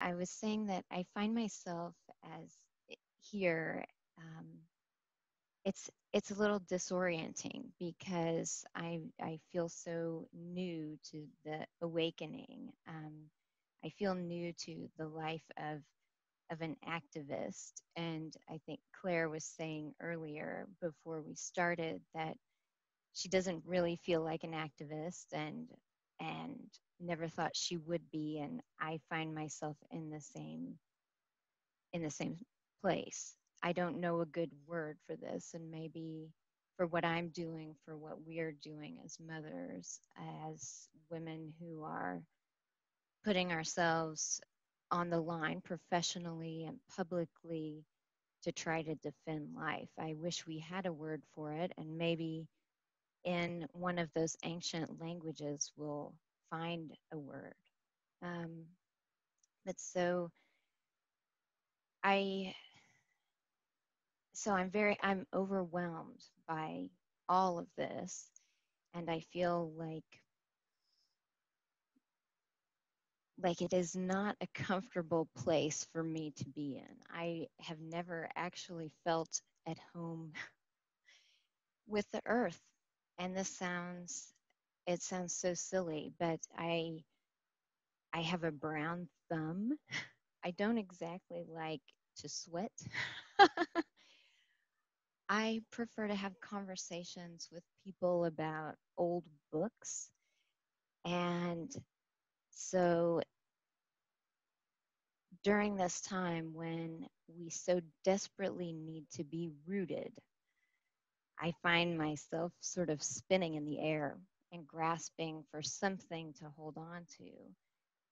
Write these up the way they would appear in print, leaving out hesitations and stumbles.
I was saying that I find myself as here. Um, it's a little disorienting because I feel so new to the awakening. I feel new to the life of an activist, and I think Claire was saying earlier before we started that she doesn't really feel like an activist, and never thought she would be, and I find myself in the same place. I don't know a good word for this, and maybe for what I'm doing, for what we're doing as mothers, as women who are putting ourselves on the line professionally and publicly to try to defend life. I wish we had a word for it, and maybe in one of those ancient languages we'll find a word. Um, but so I I'm overwhelmed by all of this, and I feel like it is not a comfortable place for me to be in. I have never actually felt at home with the earth. And it sounds so silly, but I have a brown thumb. I don't exactly like to sweat. I prefer to have conversations with people about old books. And so during this time when we so desperately need to be rooted, I find myself sort of spinning in the air and grasping for something to hold on to,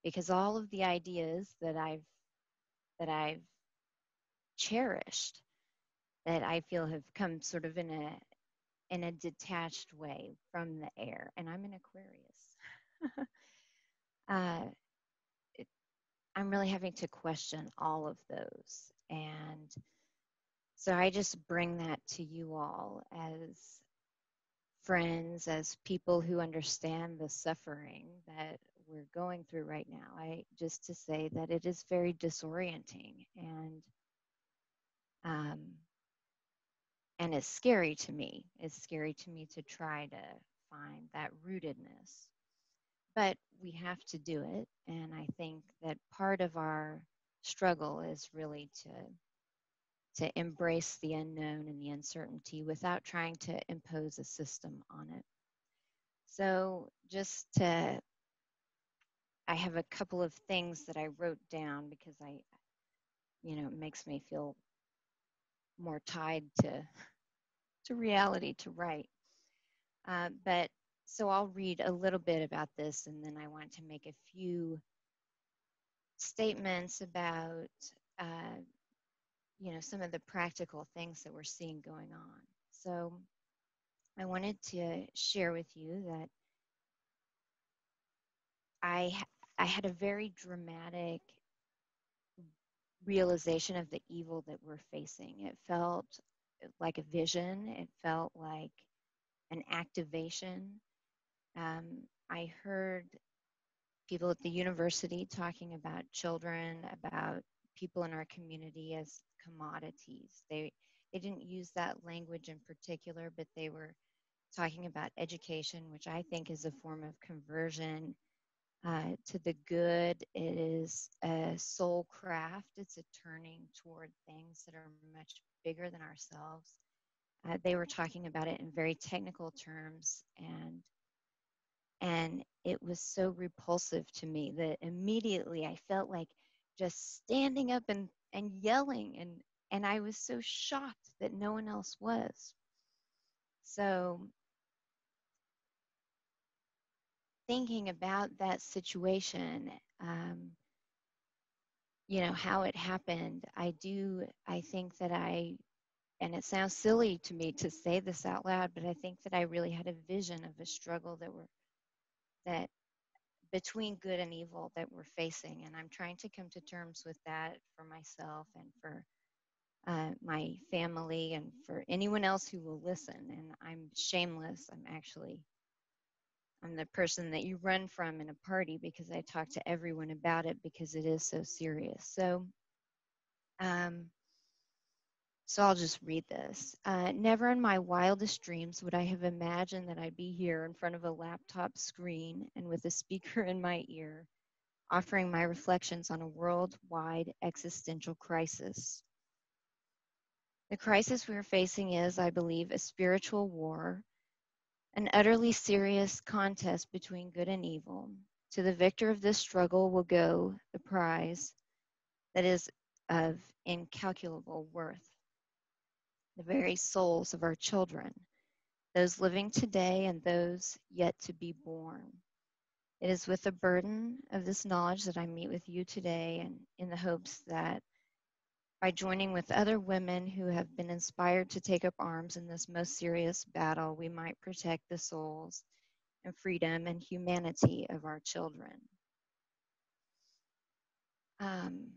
because all of the ideas that I've cherished, that I feel have come sort of in a detached way from the air. And I'm an Aquarius. uh, it, I'm really having to question all of those. And so I just bring that to you all as friends, as people who understand the suffering that we're going through right now. I just to say that it is very disorienting, um, and it's scary to me. It's scary to me to try to find that rootedness, but we have to do it. And I think that part of our struggle is really to embrace the unknown and the uncertainty without trying to impose a system on it. So I have a couple of things that I wrote down because it makes me feel more tied to reality to write. But so I'll read a little bit about this, and then I want to make a few statements about, uh, some of the practical things that we're seeing going on. So I wanted to share with you that I I had a very dramatic realization of the evil that we're facing. It felt like a vision. It felt like an activation. I heard people at the university talking about children, about people in our community as commodities. They didn't use that language in particular, but they were talking about education, which I think is a form of conversion to the good. It is a soul craft. It's a turning toward things that are much bigger than ourselves. They were talking about it in very technical terms, and it was so repulsive to me that immediately I felt like just standing up and yelling, and I was so shocked that no one else was. So thinking about that situation, how it happened, I think that and it sounds silly to me to say this out loud, but I think that I really had a vision of a struggle that between good and evil that we're facing. And I'm trying to come to terms with that for myself and for my family and for anyone else who will listen. And I'm shameless. I'm actually I'm the person that you run from in a party because I talk to everyone about it because it is so serious. Um, so I'll just read this. Never in my wildest dreams would I have imagined that I'd be here in front of a laptop screen and with a speaker in my ear, offering my reflections on a worldwide existential crisis. The crisis we are facing is, I believe, a spiritual war, an utterly serious contest between good and evil. To the victor of this struggle will go the prize that is of incalculable worth, the very souls of our children, those living today and those yet to be born. It is with the burden of this knowledge that I meet with you today, and in the hopes that by joining with other women who have been inspired to take up arms in this most serious battle, we might protect the souls and freedom and humanity of our children. Um,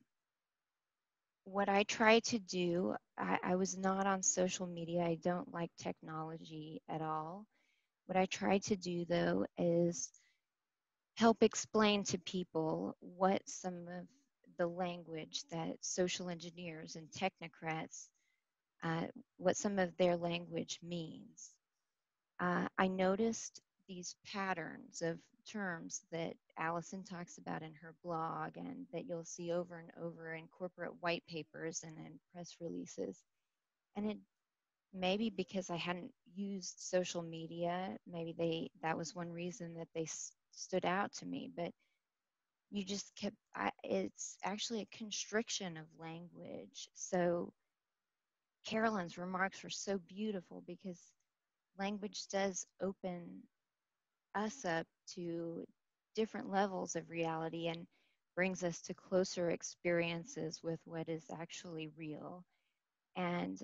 what I try to do, I was not on social media. I don't like technology at all. What I try to do, though, is help explain to people what some of the language that social engineers and technocrats, uh, what some of their language means. I noticed these patterns of terms that Allison talks about in her blog and that you'll see over and over in corporate white papers and in press releases. And it maybe because I hadn't used social media, maybe that was one reason that they stood out to me. But you just kept, it's actually a constriction of language. So Carolyn's remarks were so beautiful because language does open us up to different levels of reality and brings us to closer experiences with what is actually real. And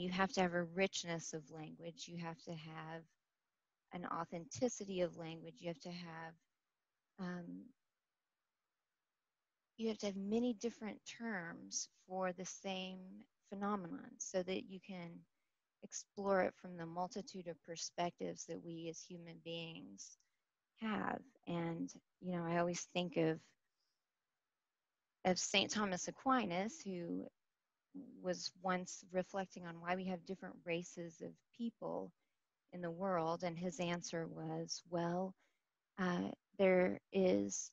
you have to have a richness of language. You have to have an authenticity of language. Um, you have to have many different terms for the same phenomenon so that you can explore it from the multitude of perspectives that we as human beings have. And, you know, I always think of St. Thomas Aquinas, who was once reflecting on why we have different races of people in the world. And his answer was, well, there is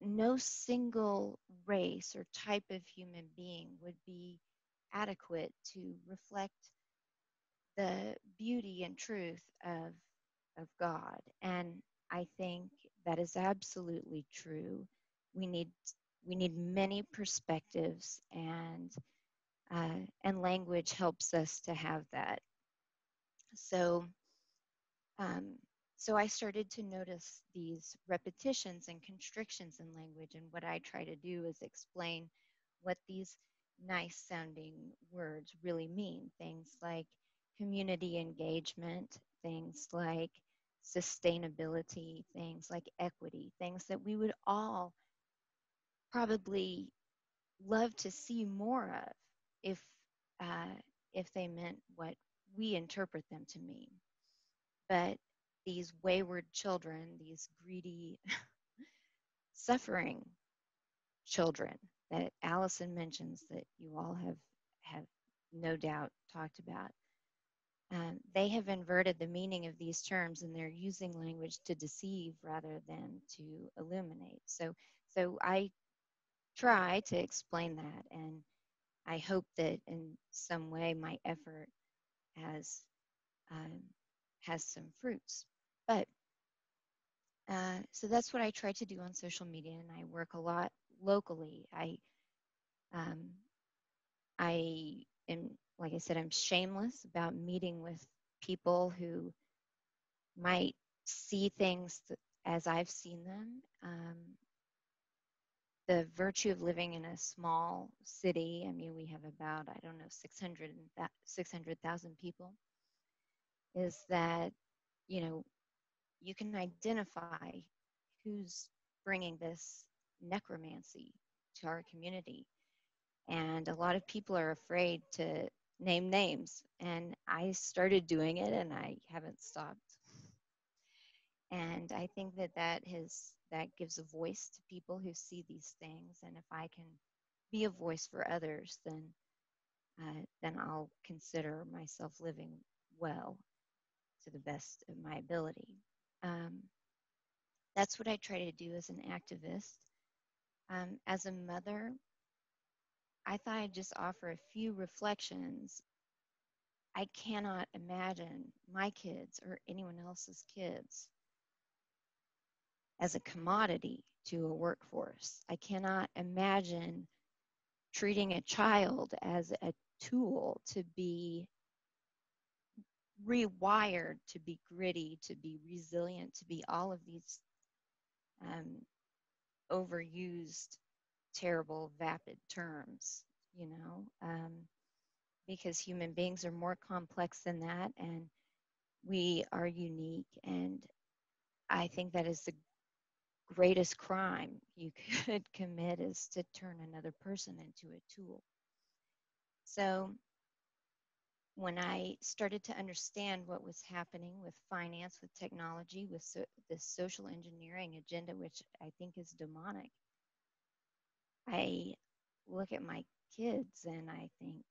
no single race or type of human being would be adequate to reflect the beauty and truth of God. And I think that is absolutely true. We need we need many perspectives, and language helps us to have that. So um, so I started to notice these repetitions and constrictions in language, and what I try to do is explain what these nice sounding words really mean. Things like community engagement, things like sustainability, things like equity, things that we would all probably love to see more of if uh, if they meant what we interpret them to mean. But these wayward children, these greedy, suffering children that Allison mentions that you all have no doubt talked about, they have inverted the meaning of these terms, and they're using language to deceive rather than to illuminate. So I try to explain that, and I hope that in some way my effort has um, has some fruits. But so that's what I try to do on social media, and I work a lot locally. Um, I am, like I said, I'm shameless about meeting with people who might see things as I've seen them. The virtue of living in a small city, I mean, we have about, I don't know, 600,000 people, is that, you know, you can identify who's bringing this necromancy to our community. And a lot of people are afraid to name names. And I started doing it and I haven't stopped. And I think that gives a voice to people who see these things. And if I can be a voice for others, then I'll consider myself living well to the best of my ability. Um, that's what I try to do as an activist. As a mother, I thought I'd just offer a few reflections. I cannot imagine my kids or anyone else's kids as a commodity to a workforce. I cannot imagine treating a child as a tool to be rewired, to be gritty, to be resilient, to be all of these um, overused, terrible, vapid terms, because human beings are more complex than that, and we are unique. And I think that is the greatest crime you could commit, is to turn another person into a tool. So when I started to understand what was happening with finance, with technology, with this social engineering agenda, which I think is demonic, I look at my kids and I think,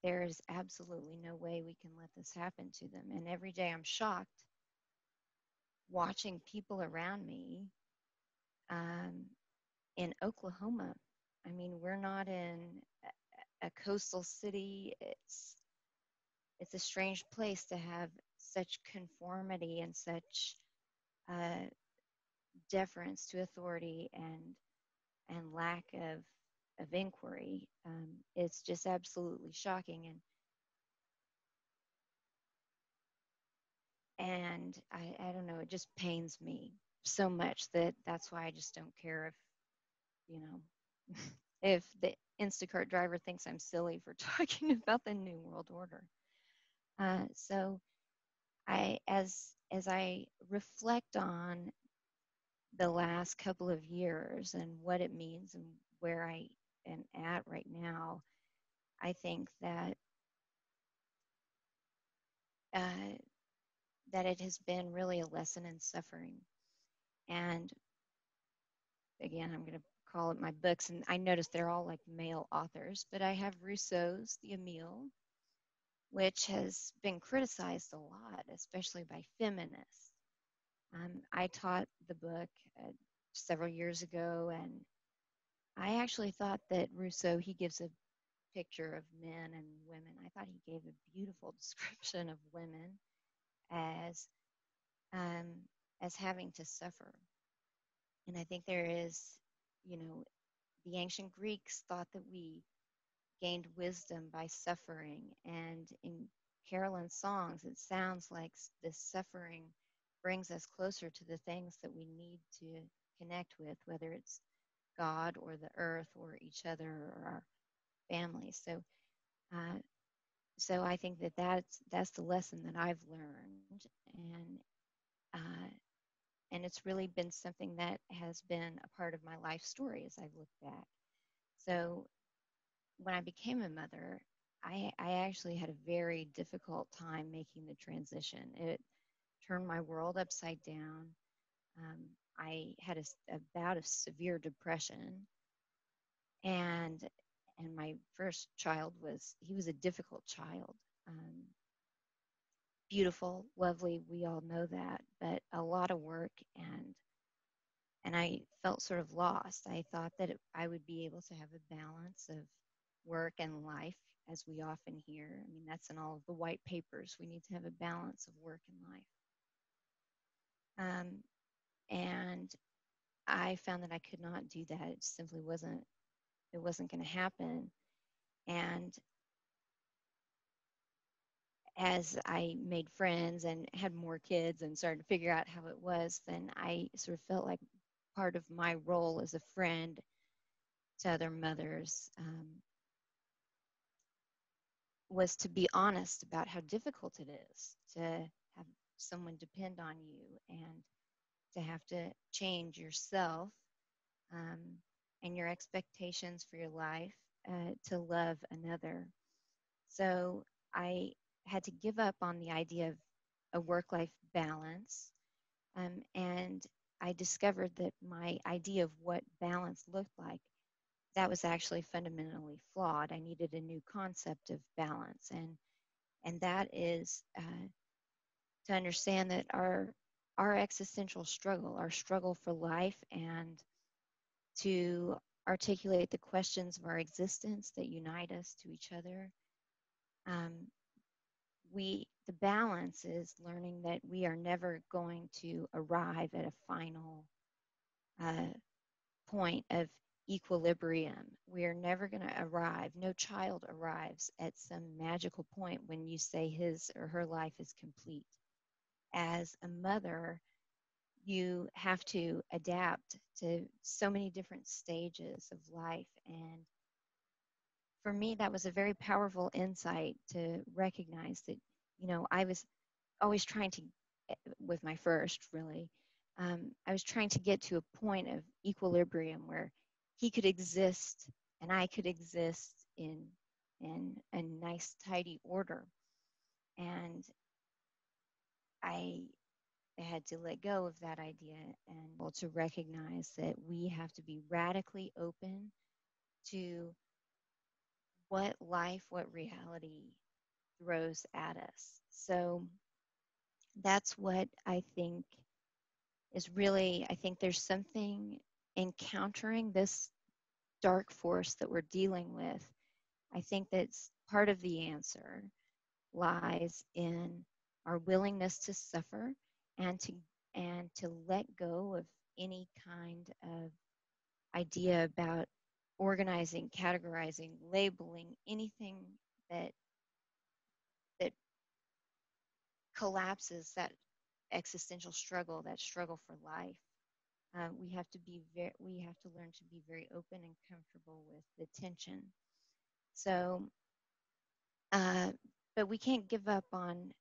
there is absolutely no way we can let this happen to them. And every day I'm shocked watching people around me um, in Oklahoma. I mean, we're not in a coastal city. It's a strange place to have such conformity and such uh, deference to authority and lack of inquiry. It's just absolutely shocking, and I don't know. It just pains me so much that's why I just don't care if you know if the Instacart driver thinks I'm silly for talking about the New World Order. So as I reflect on the last couple of years and what it means and where I am at right now, I think uh, that it has been really a lesson in suffering. And again, I'm going to call it my books, and I noticed they're all like male authors, but I have Rousseau's The Emile, which has been criticized a lot, especially by feminists. I taught the book several years ago, and I actually thought that Rousseau, he gives a picture of men and women. I thought he gave a beautiful description of women as um, as having to suffer. And I think there is, the ancient Greeks thought that we gained wisdom by suffering. And in Carolyn's songs, it sounds like this suffering brings us closer to the things that we need to connect with, whether it's God or the earth or each other or our families. Uh, so I think that's the lesson that I've learned, and uh, and it's really been something that has been a part of my life story as I've looked back. So when I became a mother, I actually had a very difficult time making the transition. It turned my world upside down. Um, I had a bout of severe depression, and my first child was a difficult child. Beautiful, lovely, we all know that, but a lot of work, and I felt sort of lost. I thought that I would be able to have a balance of work and life, as we often hear. I mean, that's in all of the white papers. We need to have a balance of work and life. And I found that I could not do that. It simply wasn't. It wasn't going to happen. And as I made friends and had more kids and started to figure out how it was, then I sort of felt like part of my role as a friend to other mothers was to be honest about how difficult it is to have someone depend on you and to have to change yourself um, and your expectations for your life to love another. So I had to give up on the idea of a work-life balance. And I discovered that my idea of what balance looked like, that was actually fundamentally flawed. I needed a new concept of balance, and that is to understand that our existential struggle, our struggle for life, and to articulate the questions of our existence that unite us to each other. Um, the balance is learning that we are never going to arrive at a final uh, point of equilibrium. We are never going to arrive. No child arrives at some magical point when you say his or her life is complete. As a mother, you have to adapt to so many different stages of life. And for me, that was a very powerful insight to recognize that, I was always trying to, with my first really, I was trying to get to a point of equilibrium where he could exist and I could exist in a nice, tidy order. And I had to let go of that idea and to recognize that we have to be radically open to what life, what reality throws at us. So that's what I think is really, I think there's something encountering this dark force that we're dealing with. I think that's part of the answer lies in our willingness to suffer and to let go of any kind of idea about organizing, categorizing, labeling, anything that that collapses that existential struggle, that struggle for life. We have to learn to be very open and comfortable with the tension. So, but we can't give up on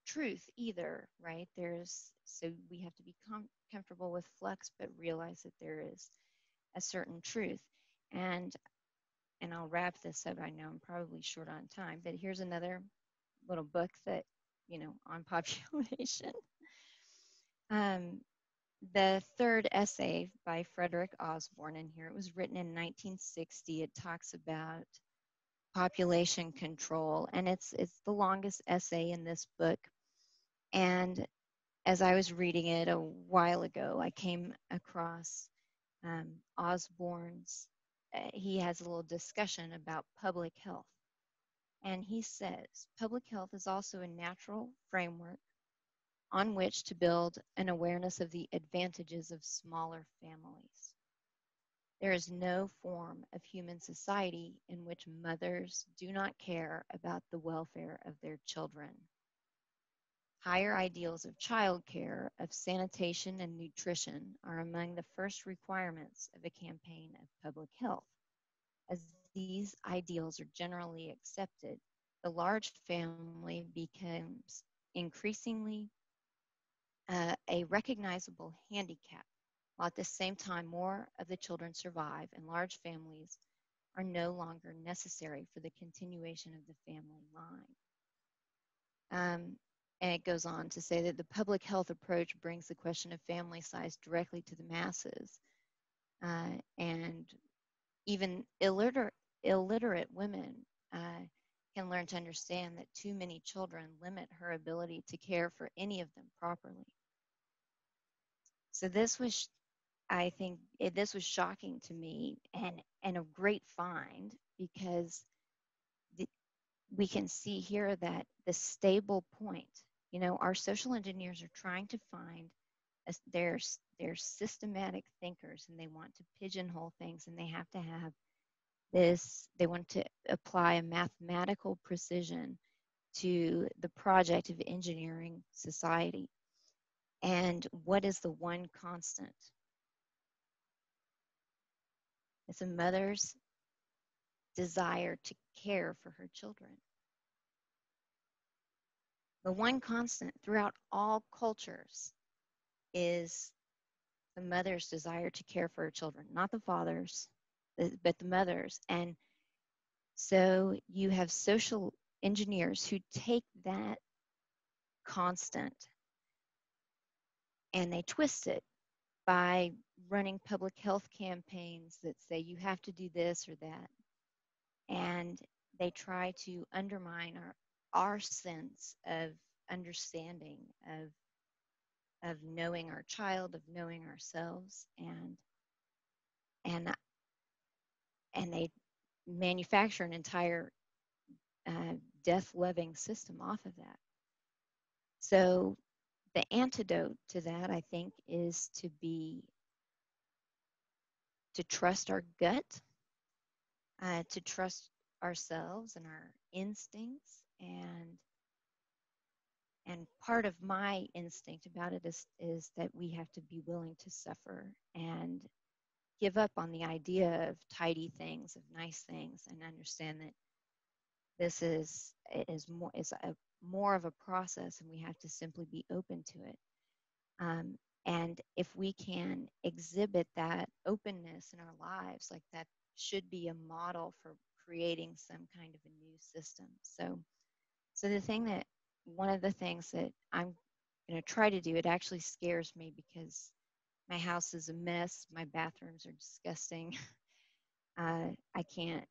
truth either, right? So we have to be comfortable with flux, but realize that there is a certain truth. And I'll wrap this up. I know I'm probably short on time, but here's another little book that, on population. The third essay by Frederick Osborne in here, it was written in 1960. It talks about population control, and it's the longest essay in this book. And as I was reading it a while ago, I came across Osborne's, he has a little discussion about public health. And he says, public health is also a natural framework on which to build an awareness of the advantages of smaller families. There is no form of human society in which mothers do not care about the welfare of their children. Higher ideals of childcare, of sanitation and nutrition are among the first requirements of a campaign of public health. As these ideals are generally accepted, the large family becomes increasingly a recognizable handicap, while at the same time more of the children survive and large families are no longer necessary for the continuation of the family line. And it goes on to say that the public health approach brings the question of family size directly to the masses. And even illiterate women can learn to understand that too many children limit her ability to care for any of them properly. So this was, I think, this was shocking to me and a great find, because we can see here that the stable point, our social engineers are trying to find they're systematic thinkers, and they want to pigeonhole things, and they have to have they want to apply a mathematical precision to the project of engineering society. And what is the one constant? It's a mother's desire to care for her children. The one constant throughout all cultures is the mother's desire to care for her children, not the fathers, but the mothers. And so you have social engineers who take that constant, and they twist it by running public health campaigns that say you have to do this or that, and they try to undermine our sense of understanding, of knowing our child, of knowing ourselves, and and they manufacture an entire death-loving system off of that. So the antidote to that, I think, is to trust our gut, to trust ourselves and our instincts, and part of my instinct about it is that we have to be willing to suffer and give up on the idea of tidy things, of nice things, and understand that this is more of a process, and we have to simply be open to it. And if we can exhibit that openness in our lives, like that should be a model for creating some kind of a new system. So one of the things that I'm going to try to do, it actually scares me because my house is a mess. My bathrooms are disgusting. I can't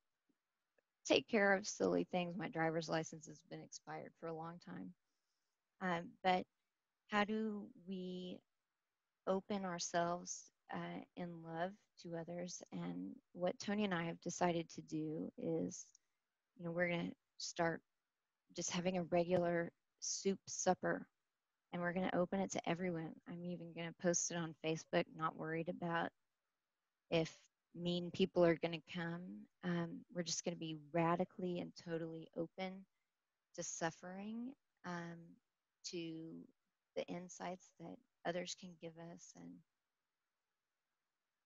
take care of silly things. My driver's license has been expired for a long time. But how do we open ourselves in love to others? And what Tony and I have decided to do is, we're going to start just having a regular soup supper, and we're going to open it to everyone. I'm even going to post it on Facebook, not worried about if mean people are going to come. We're just going to be radically and totally open to suffering, to the insights that others can give us,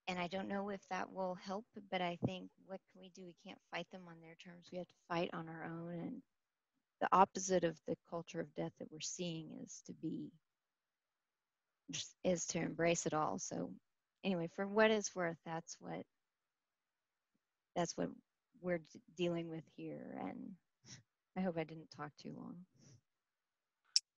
and I don't know if that will help, but I think, what can we do? We can't fight them on their terms. We have to fight on our own. And the opposite of the culture of death that we're seeing is to embrace it all. So anyway, for what it's worth, that's what we're dealing with here. And I hope I didn't talk too long.